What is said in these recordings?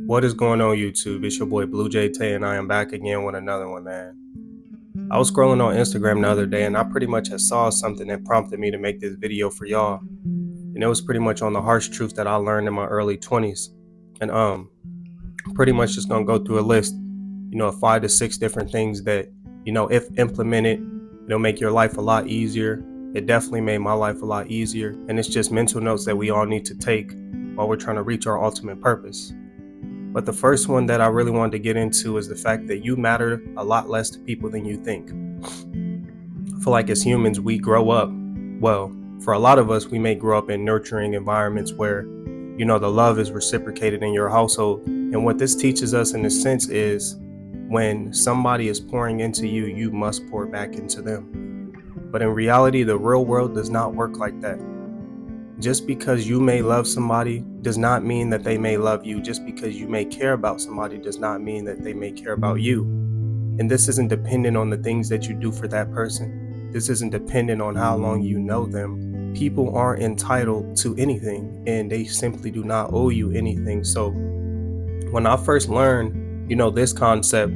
What is going on, YouTube? It's your boy Blue J Tay, and I am back again with another one, man. I was scrolling on Instagram the other day, and I pretty much had saw something that prompted me to make this video for y'all. And it was pretty much on the harsh truths that I learned in my early 20s. And pretty much just gonna go through a list, of 5 to 6 different things that, if implemented, it'll make your life a lot easier. It definitely made my life a lot easier. And it's just mental notes that we all need to take while we're trying to reach our ultimate purpose. But the first one that I really wanted to get into is the fact that you matter a lot less to people than you think. I feel like as humans, we grow up, well, for a lot of us, we may grow up in nurturing environments where, the love is reciprocated in your household. And what this teaches us in a sense is when somebody is pouring into you, you must pour back into them. But in reality, the real world does not work like that. Just because you may love somebody does not mean that they may love you. Just because you may care about somebody does not mean that they may care about you. And this isn't dependent on the things that you do for that person. This isn't dependent on how long you know them. People aren't entitled to anything, and they simply do not owe you anything. So when I first learned, this concept,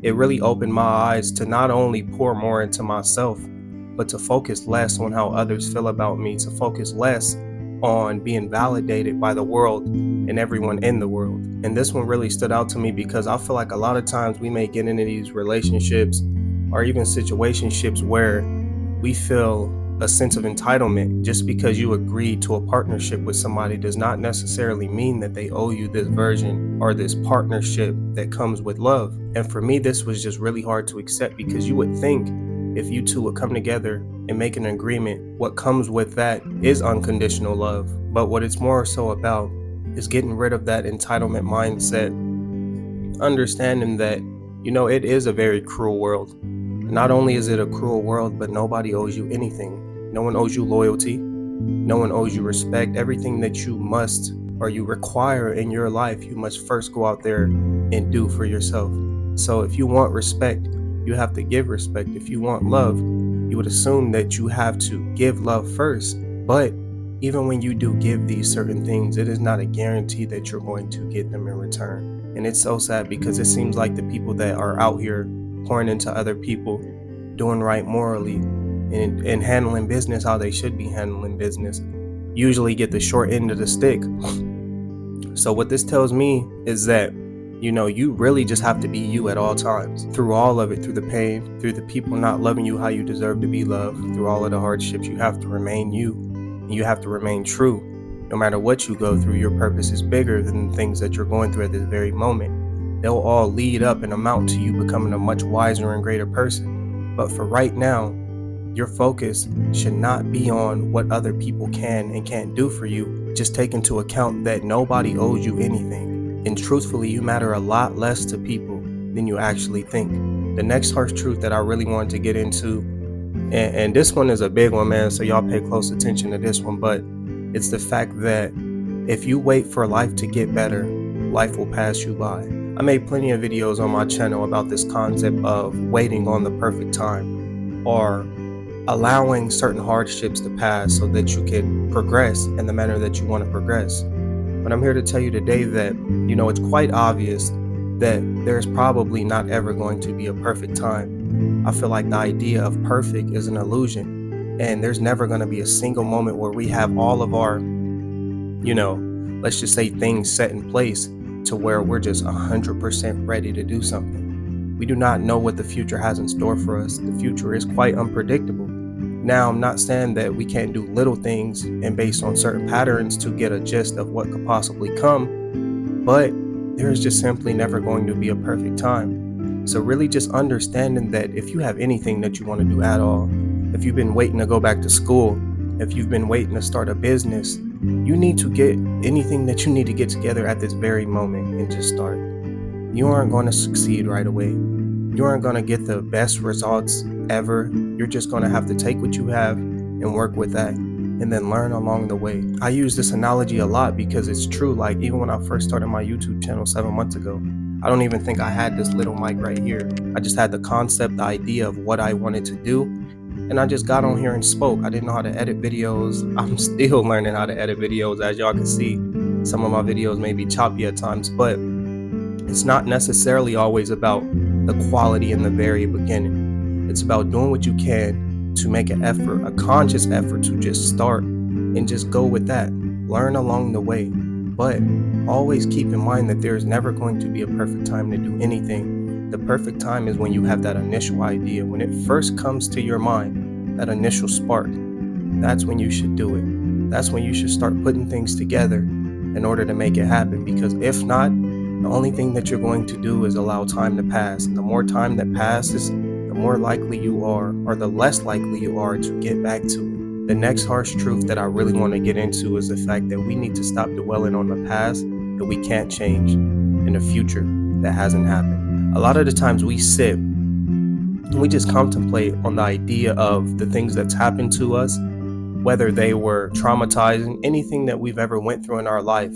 it really opened my eyes to not only pour more into myself, but to focus less on how others feel about me, to focus less on being validated by the world and everyone in the world. And this one really stood out to me because I feel like a lot of times we may get into these relationships or even situationships where we feel a sense of entitlement. Just because you agreed to a partnership with somebody does not necessarily mean that they owe you this version or this partnership that comes with love. And for me, this was just really hard to accept because you would think if you two would come together and make an agreement, what comes with that is unconditional love. But what it's more so about is getting rid of that entitlement mindset, understanding that, it is a very cruel world. Not only is it a cruel world, but nobody owes you anything. No one owes you loyalty. No one owes you respect. Everything that you must or you require in your life, you must first go out there and do for yourself. So if you want respect, you have to give respect. If you want love, you would assume that you have to give love first. But even when you do give these certain things, it is not a guarantee that you're going to get them in return. And it's so sad because it seems like the people that are out here pouring into other people, doing right morally, and handling business how they should be handling business, usually get the short end of the stick. So what this tells me is that you really just have to be you at all times. Through all of it, through the pain, through the people not loving you how you deserve to be loved, through all of the hardships, you have to remain you. And you have to remain true. No matter what you go through, your purpose is bigger than the things that you're going through at this very moment. They'll all lead up and amount to you becoming a much wiser and greater person. But for right now, your focus should not be on what other people can and can't do for you. Just take into account that nobody owes you anything. And truthfully, you matter a lot less to people than you actually think. The next harsh truth that I really wanted to get into, and this one is a big one, man, so y'all pay close attention to this one, but it's the fact that if you wait for life to get better, life will pass you by. I made plenty of videos on my channel about this concept of waiting on the perfect time or allowing certain hardships to pass so that you can progress in the manner that you want to progress. But I'm here to tell you today that, it's quite obvious that there's probably not ever going to be a perfect time. I feel like the idea of perfect is an illusion, and there's never going to be a single moment where we have all of our, let's just say things set in place to where we're just 100% ready to do something. We do not know what the future has in store for us. The future is quite unpredictable. Now, I'm not saying that we can't do little things and based on certain patterns to get a gist of what could possibly come, but there's just simply never going to be a perfect time. So really just understanding that if you have anything that you want to do at all, if you've been waiting to go back to school, if you've been waiting to start a business, you need to get anything that you need to get together at this very moment and just start. You aren't going to succeed right away. You aren't going to get the best results ever. You're just going to have to take what you have and work with that and then learn along the way. I use this analogy a lot because it's true. Like even when I first started my YouTube channel 7 months ago, I don't even think I had this little mic right here. I just had the concept, the idea of what I wanted to do. And I just got on here and spoke. I didn't know how to edit videos. I'm still learning how to edit videos. As y'all can see, some of my videos may be choppy at times, but It's not necessarily always about the quality in the very beginning. It's about doing what you can to make an effort, a conscious effort to just start and just go with that. Learn along the way. But always keep in mind that there's never going to be a perfect time to do anything. The perfect time is when you have that initial idea. When it first comes to your mind, that initial spark, that's when you should do it. That's when you should start putting things together in order to make it happen. Because if not, the only thing that you're going to do is allow time to pass. And the more time that passes, the more likely you are, or the less likely you are to get back to it. The next harsh truth that I really want to get into is the fact that we need to stop dwelling on the past that we can't change and the future that hasn't happened. A lot of the times we sit and we just contemplate on the idea of the things that's happened to us, whether they were traumatizing, anything that we've ever went through in our life.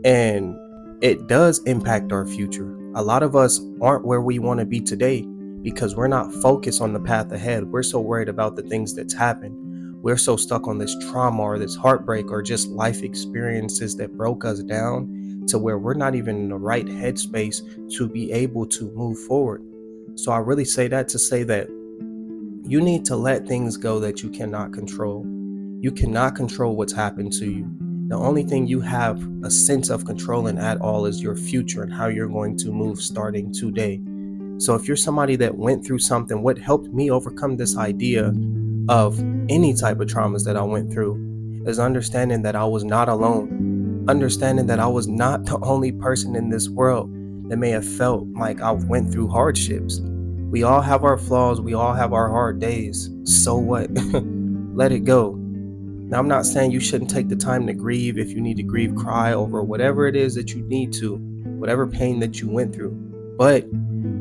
And it does impact our future. A lot of us aren't where we want to be today because we're not focused on the path ahead. We're so worried about the things that's happened. We're so stuck on this trauma or this heartbreak or just life experiences that broke us down to where we're not even in the right headspace to be able to move forward. So I really say that to say that you need to let things go that you cannot control. You cannot control what's happened to you. The only thing you have a sense of controlling at all is your future and how you're going to move starting today. So if you're somebody that went through something, what helped me overcome this idea of any type of traumas that I went through is understanding that I was not alone. Understanding that I was not the only person in this world that may have felt like I went through hardships. We all have our flaws. We all have our hard days. So what? Let it go. Now, I'm not saying you shouldn't take the time to grieve. If you need to grieve, cry over whatever it is that you need to, whatever pain that you went through. But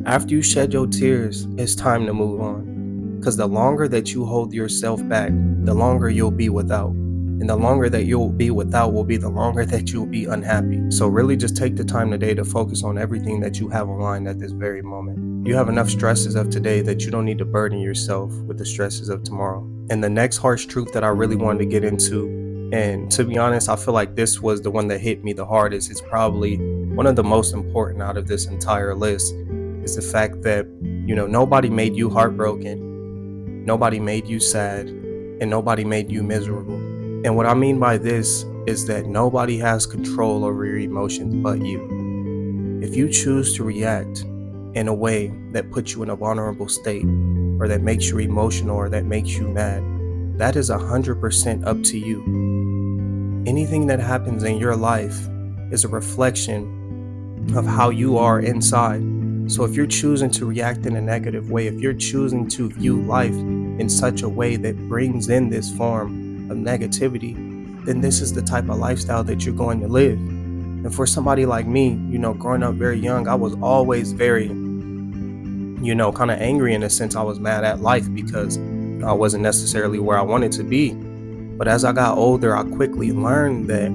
after you shed your tears, it's time to move on. Because the longer that you hold yourself back, the longer you'll be without. And the longer that you'll be without will be the longer that you'll be unhappy. So really just take the time today to focus on everything that you have aligned at this very moment. You have enough stresses of today that you don't need to burden yourself with the stresses of tomorrow. And the next harsh truth that I really wanted to get into, and to be honest, I feel like this was the one that hit me the hardest. It's probably one of the most important out of this entire list, is the fact that, nobody made you heartbroken, nobody made you sad, and nobody made you miserable. And what I mean by this is that nobody has control over your emotions but you. If you choose to react in a way that puts you in a vulnerable state, or that makes you emotional, or that makes you mad, that is 100% up to you. Anything that happens in your life is a reflection of how you are inside. So if you're choosing to react in a negative way, if you're choosing to view life in such a way that brings in this form of negativity, then this is the type of lifestyle that you're going to live. And for somebody like me, growing up very young, I was always very, kind of angry in a sense. I was mad at life because I wasn't necessarily where I wanted to be. But as I got older, I quickly learned that,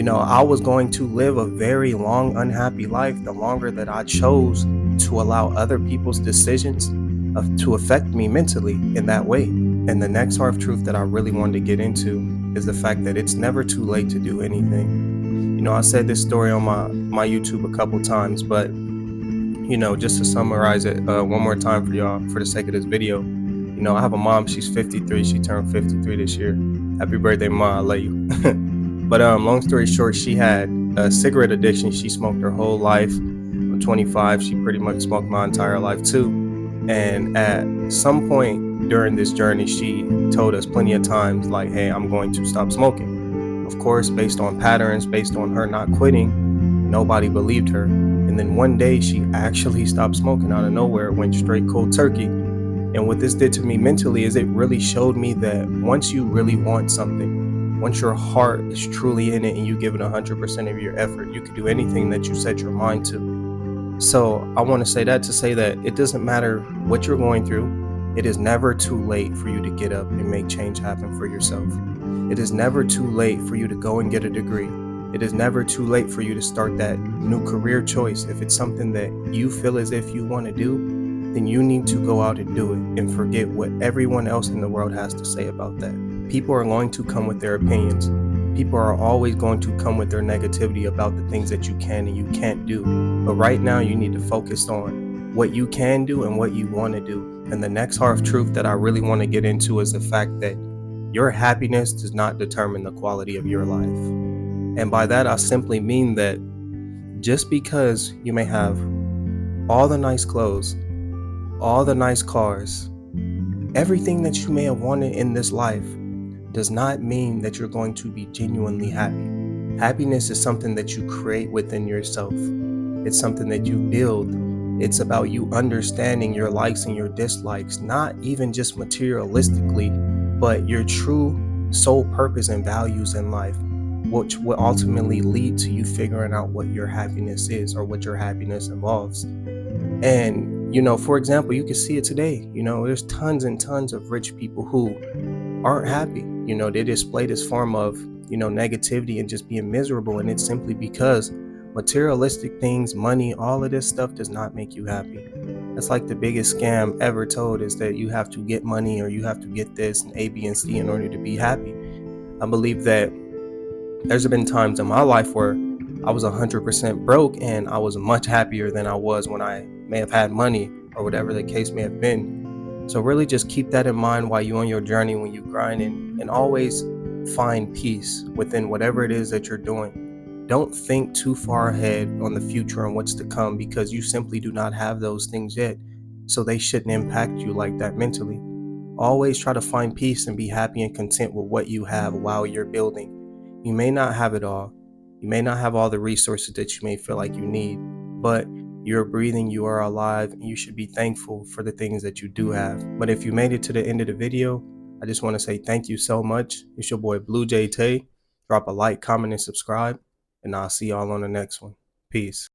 I was going to live a very long, unhappy life the longer that I chose to allow other people's decisions to affect me mentally in that way. And the next hard truth that I really wanted to get into is the fact that it's never too late to do anything. I said this story on my YouTube a couple times, but just to summarize it one more time for y'all, for the sake of this video, I have a mom. She's 53. She turned 53 this year. Happy birthday, Ma. I love you. But long story short, she had a cigarette addiction. She smoked her whole life. I'm 25. She pretty much smoked my entire life too. And at some point during this journey, she told us plenty of times, like, hey, I'm going to stop smoking. Of course, based on patterns, based on her not quitting, nobody believed her. And then one day she actually stopped smoking out of nowhere, went straight cold turkey. And what this did to me mentally is it really showed me that once you really want something, once your heart is truly in it and you give it 100% of your effort, you can do anything that you set your mind to. So I want to say that to say that it doesn't matter what you're going through. It is never too late for you to get up and make change happen for yourself. It is never too late for you to go and get a degree. It is never too late for you to start that new career choice. If it's something that you feel as if you want to do, then you need to go out and do it and forget what everyone else in the world has to say about that. People are going to come with their opinions. People are always going to come with their negativity about the things that you can and you can't do. But right now, you need to focus on what you can do and what you want to do. And the next hard truth that I really want to get into is the fact that your happiness does not determine the quality of your life. And by that, I simply mean that just because you may have all the nice clothes, all the nice cars, everything that you may have wanted in this life does not mean that you're going to be genuinely happy. Happiness is something that you create within yourself. It's something that you build. It's about you understanding your likes and your dislikes, not even just materialistically, but your true soul purpose and values in life, which will ultimately lead to you figuring out what your happiness is or what your happiness involves. And, for example, you can see it today. There's tons and tons of rich people who aren't happy. They display this form of, negativity and just being miserable. And it's simply because materialistic things, money, all of this stuff does not make you happy. That's like the biggest scam ever told, is that you have to get money or you have to get this and A, B, and C in order to be happy. I believe that there's been times in my life where I was 100% broke and I was much happier than I was when I may have had money or whatever the case may have been. So really just keep that in mind while you're on your journey, when you grind, and always find peace within whatever it is that you're doing. Don't think too far ahead on the future and what's to come, because you simply do not have those things yet. So they shouldn't impact you like that mentally. Always try to find peace and be happy and content with what you have while you're building. You may not have it all. You may not have all the resources that you may feel like you need, but you're breathing, you are alive, and you should be thankful for the things that you do have. But if you made it to the end of the video, I just want to say thank you so much. It's your boy Blue Jay Tay. Drop a like, comment, and subscribe, and I'll see y'all on the next one. Peace.